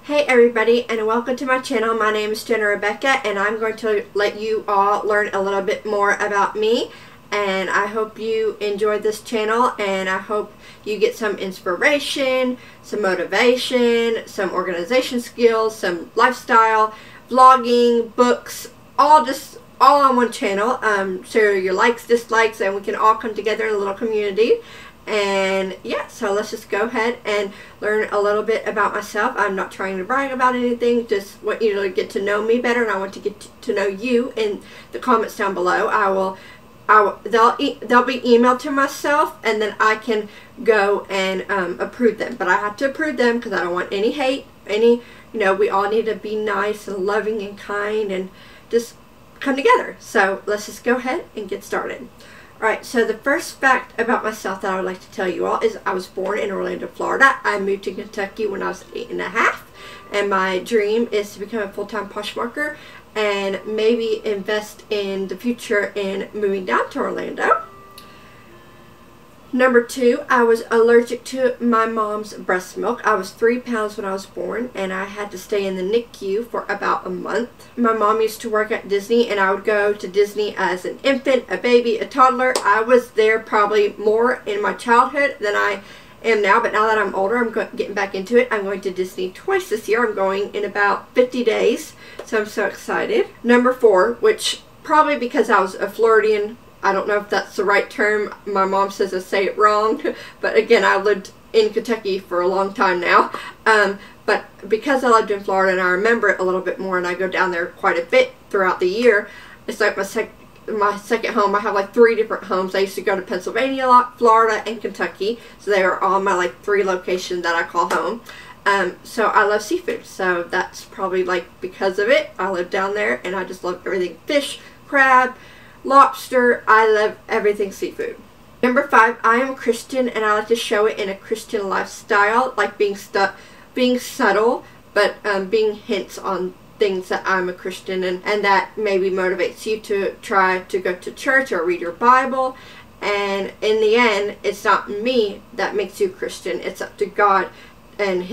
Hey everybody, and welcome to my channel. My name is Jenna Rebecca, and I'm going to let you all learn a little bit more about me. And I hope you enjoyed this channel, and I hope you get some inspiration, some motivation, some organization skills, some lifestyle, vlogging, books, all on one channel. Share your likes, dislikes, and we can all come together in a little community. And yeah, so let's just go ahead and learn a little bit about myself. I'm not trying to brag about anything, just want you to get to know me better, and I want to get to know you in the comments down below. They'll be emailed to myself, and then I can go and approve them. But I have to approve them because I don't want any hate, we all need to be nice and loving and kind and just come together. So let's just go ahead and get started. Alright, so the first fact about myself that I would like to tell you all is I was born in Orlando, Florida. I moved to Kentucky when I was 8 and a half, and my dream is to become a full-time Poshmarker and maybe invest in the future in moving down to Orlando. Number 2, I was allergic to my mom's breast milk. I was 3 pounds when I was born, and I had to stay in the NICU for about a month. My mom used to work at Disney, and I would go to Disney as an infant, a baby, a toddler. I was there probably more in my childhood than I am now, but now that I'm older, I'm getting back into it. I'm going to Disney twice this year. I'm going in about 50 days, so I'm so excited. Number 4, which probably because I was a Floridian, I don't know if that's the right term. My mom says I say it wrong, but again, I lived in Kentucky for a long time now. But because I lived in Florida and I remember it a little bit more, and I go down there quite a bit throughout the year, it's like my second home. I have like 3 different homes. I used to go to Pennsylvania a lot, Florida, and Kentucky. So they are all my like 3 locations that I call home. So I love seafood. So that's probably like because of it. I live down there and I just love everything fish, crab, lobster. I love everything seafood. Number 5, I am a Christian, and I like to show it in a Christian lifestyle, like being subtle, but being hints on things that I'm a Christian, and that maybe motivates you to try to go to church or read your Bible. And in the end, it's not me that makes you a Christian. It's up to God and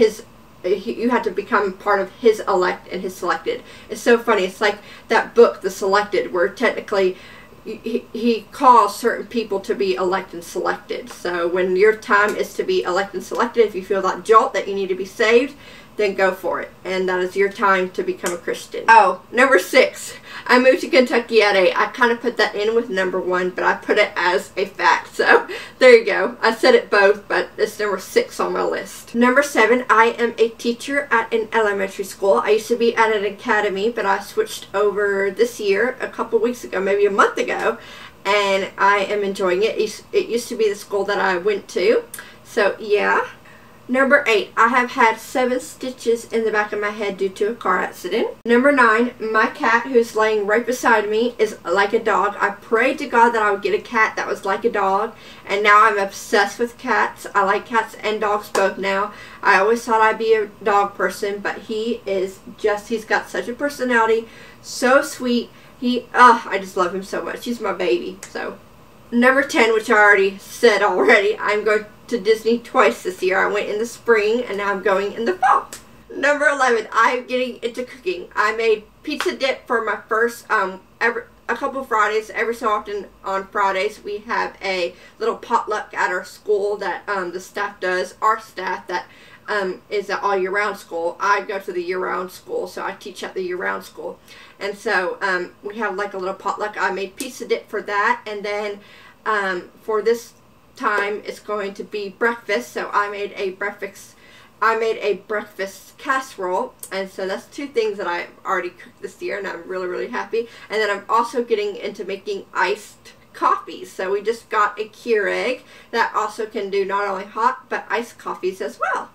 you have to become part of His elect and His selected. It's so funny. It's like that book, The Selected, where technically he calls certain people to be elect and selected. So when your time is to be elect and selected, if you feel that jolt that you need to be saved, then go for it. And that is your time to become a Christian. Oh, number 6. I moved to Kentucky at 8. I kind of put that in with number 1, but I put it as a fact. So there you go. I said it both, but it's number 6 on my list. Number 7, I am a teacher at an elementary school. I used to be at an academy, but I switched over this year, a couple weeks ago, maybe a month ago, and I am enjoying it. It used to be the school that I went to. So yeah. Number 8, I have had 7 stitches in the back of my head due to a car accident. Number 9, my cat, who's laying right beside me, is like a dog. I prayed to God that I would get a cat that was like a dog, and now I'm obsessed with cats. I like cats and dogs both now. I always thought I'd be a dog person, but he's got such a personality, so sweet. I just love him so much. He's my baby. So number 10, which I already said I'm going to Disney twice this year. I went in the spring, and now I'm going in the fall. Number 11, I'm getting into cooking. I made pizza dip for my first a couple Fridays. Every so often on Fridays we have a little potluck at our school that the staff does. Our staff that is at all year-round school. I go to the year-round school, so I teach at the year-round school. And so we have like a little potluck. I made pizza dip for that, and then for this time it's going to be breakfast. So I made a breakfast casserole, and so that's 2 things that I already cooked this year, and I'm really happy. And then I'm also getting into making iced coffees. So we just got a Keurig that also can do not only hot but iced coffees as well.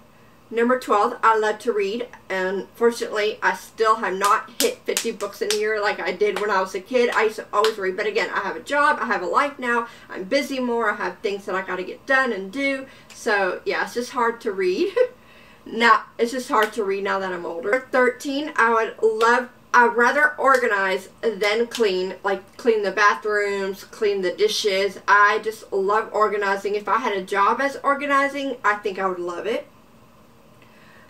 Number 12, I love to read, and fortunately I still have not hit 50 books in a year like I did when I was a kid. I used to always read, but again, I have a job, I have a life now, I'm busy more, I have things that I got to get done and do, so yeah, it's just hard to read. Now, it's just hard to read now that I'm older. 13, I would love I'd rather organize than clean, like clean the bathrooms, clean the dishes. I just love organizing. If I had a job as organizing, I think I would love it.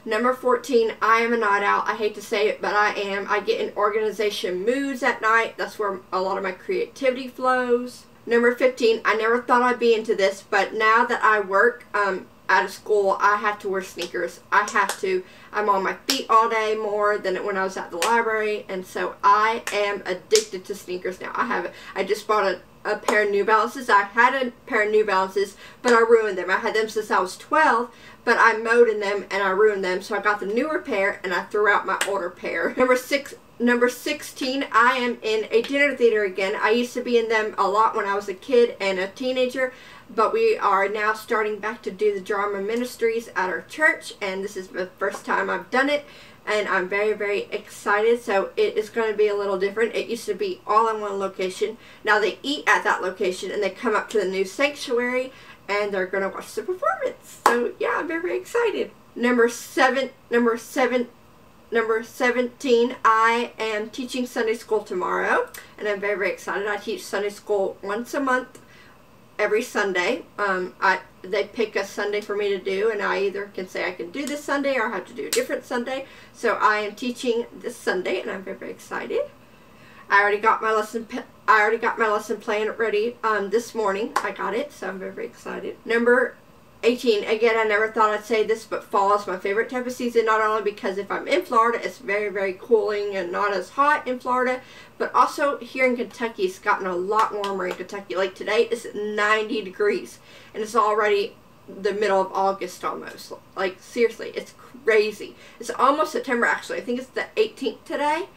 Number 14, I am a night owl. I hate to say it, but I am. I get in organization moods at night. That's where a lot of my creativity flows. Number 15, I never thought I'd be into this, but now that I work out of school, I have to wear sneakers. I have to. I'm on my feet all day more than when I was at the library, and so I am addicted to sneakers now. I just bought a pair of New Balances. I had a pair of New Balances, but I ruined them. I had them since I was 12, but I mowed in them and I ruined them, so I got the newer pair and I threw out my older pair. Number 16, I am in a dinner theater again. I used to be in them a lot when I was a kid and a teenager, but we are now starting back to do the drama ministries at our church, and this is the first time I've done it, and I'm very, very excited. So it is going to be a little different. It used to be all in one location. Now they eat at that location, and they come up to the new sanctuary, and they're going to watch the performance. So yeah, I'm very, very excited. Number 17, I am teaching Sunday school tomorrow, and I'm very, very excited. I teach Sunday school once a month, every Sunday. They pick a Sunday for me to do, and I either can say I can do this Sunday or I have to do a different Sunday. So I am teaching this Sunday, and I'm very, very excited. I already got my lesson plan ready this morning. I got it, so I'm very, very excited. Number 18, again, I never thought I'd say this, but fall is my favorite type of season, not only because if I'm in Florida, it's very, very cooling and not as hot in Florida, but also here in Kentucky, it's gotten a lot warmer in Kentucky. Like today, it's 90 degrees, and it's already the middle of August almost. Like, seriously, it's crazy. It's almost September, actually. I think it's the 18th today.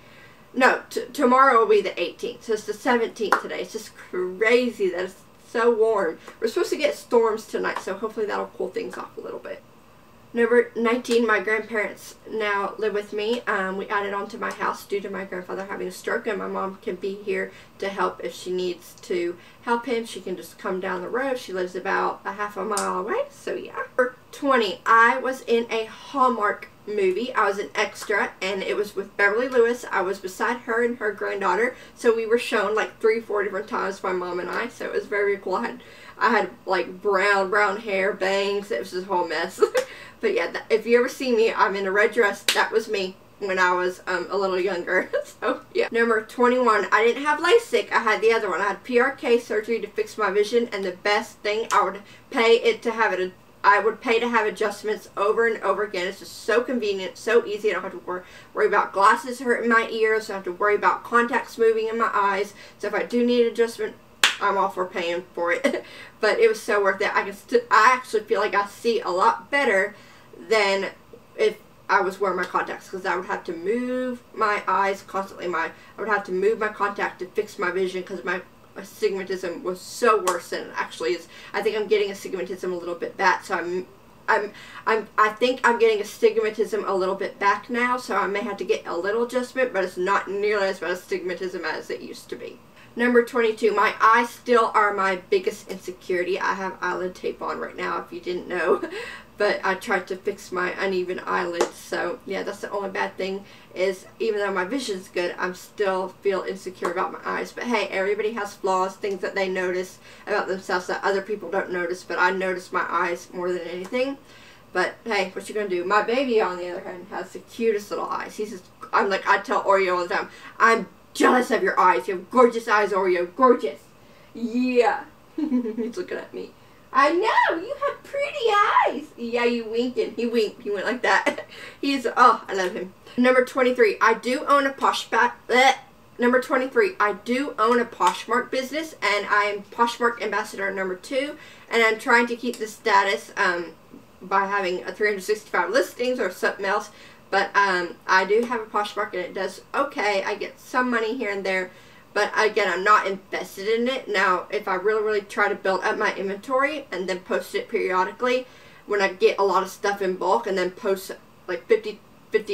No, tomorrow will be the 18th, so it's the 17th today. It's just crazy that it's so warm. We're supposed to get storms tonight, so hopefully that'll cool things off a little bit. Number 19, my grandparents now live with me. We added on to my house due to my grandfather having a stroke, and my mom can be here to help if she needs to help him. She can just come down the road. She lives about a half a mile away, so yeah. Number 20, I was in a Hallmark movie. I was an extra, and it was with Beverly Lewis. I was beside her and her granddaughter, so we were shown like 3-4 different times, my mom and I, so it was very, very cool. I had like brown hair, bangs. It was just a whole mess. But yeah, if you ever see me, I'm in a red dress. That was me when I was a little younger. So yeah. Number 21, I didn't have LASIK. I had the other one. I had PRK surgery to fix my vision, and the best thing, I would pay to have adjustments over and over again. It's just so convenient, so easy. I don't have to worry about glasses hurting my ears. I don't have to worry about contacts moving in my eyes. So if I do need adjustment, I'm all for paying for it. But it was so worth it. I actually feel like I see a lot better than if I was wearing my contacts, because I would have to move my eyes constantly. I would have to move my contact to fix my vision, because my astigmatism was so worse than it actually is. I think I'm getting astigmatism a little bit back, so I think I'm getting astigmatism a little bit back now, so I may have to get a little adjustment, but it's not nearly as bad astigmatism as it used to be. Number 22, my eyes still are my biggest insecurity. I have eyelid tape on right now, if you didn't know. But I tried to fix my uneven eyelids. So yeah, that's the only bad thing, is even though my vision's good, I'm still feel insecure about my eyes. But hey, everybody has flaws, things that they notice about themselves that other people don't notice. But I notice my eyes more than anything. But hey, what you gonna do? My baby, on the other hand, has the cutest little eyes. I tell Oreo all the time, I'm jealous of your eyes. You have gorgeous eyes, Oreo. Gorgeous. Yeah. He's looking at me. I know, you have pretty eyes. Yeah, you winking. He winked. He went like that. Oh, I love him. Number 23, I do own a Number 23, I do own a Poshmark business, and I am Poshmark ambassador number 2, and I'm trying to keep the status by having a 365 listings or something else. But I do have a Poshmark, and it does okay. I get some money here and there. But again, I'm not invested in it. Now, if I really, really try to build up my inventory and then post it periodically, when I get a lot of stuff in bulk, and then post like 50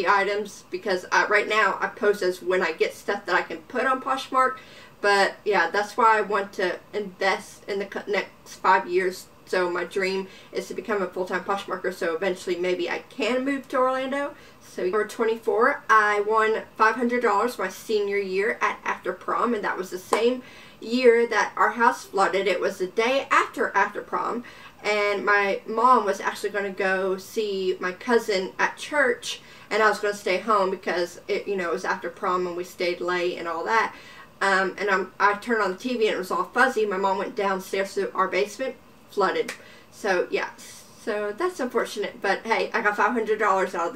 items, because right now I post as when I get stuff that I can put on Poshmark. But yeah, that's why I want to invest in the next 5 years So my dream is to become a full-time Poshmarker, so eventually maybe I can move to Orlando. So number 24, I won $500 my senior year at After Prom, and that was the same year that our house flooded. It was the day after prom, and my mom was actually going to go see my cousin at church, and I was going to stay home because it, you know, it was after prom and we stayed late and all that. I turned on the TV and it was all fuzzy. My mom went downstairs to our basement, flooded. So yeah, so that's unfortunate. But hey, I got $500 out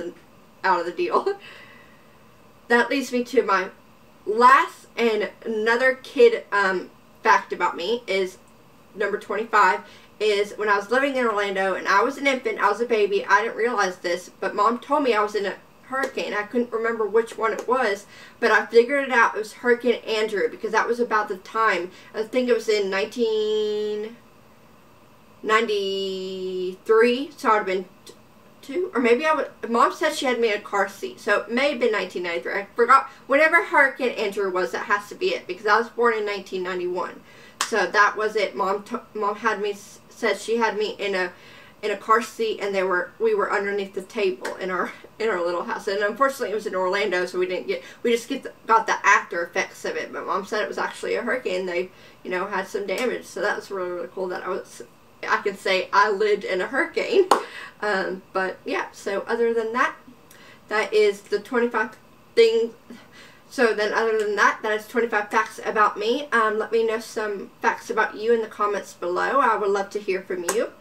of the deal. That leads me to my last and another kid fact about me is number 25. Is when I was living in Orlando and I was an infant, I was a baby. I didn't realize this, but Mom told me I was in a hurricane. I couldn't remember which one it was, but I figured it out. It was Hurricane Andrew, because that was about the time. I think it was in 1993, so I would have been 2, or maybe I would. Mom said she had me in a car seat, so it may have been 1993. I forgot. Whenever Hurricane Andrew was, that has to be it, because I was born in 1991. So that was it. Mom had me, said she had me in a car seat, and we were underneath the table in our little house. And unfortunately, it was in Orlando, so we just got the after effects of it. But Mom said it was actually a hurricane. They, you know, had some damage. So that was really, really cool that I can say I lived in a hurricane. But yeah, so other than that, that is the 25 things. So then other than that, that is 25 facts about me. Let me know some facts about you in the comments below. I would love to hear from you.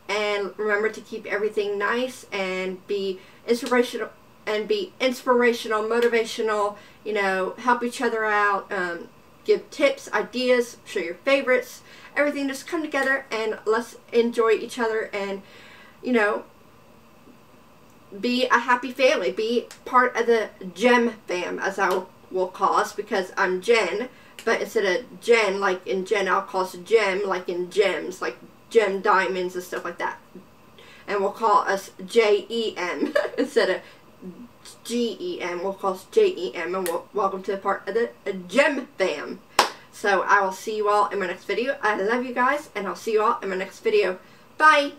And remember to keep everything nice and be inspirational, motivational, you know, help each other out, give tips, ideas, show your favorites, everything. Just come together and let's enjoy each other and, you know, be a happy family. Be part of the Gem fam, as I will call us, because I'm Jen, but instead of Jen, like in Jen, I'll call us Gem, like in gems, like gem diamonds and stuff like that. And we'll call us J-E-M instead of G-E-M. We'll call us J-E-M, and welcome to the part of the Gem fam. So I will see you all in my next video. I love you guys, and I'll see you all in my next video. Bye!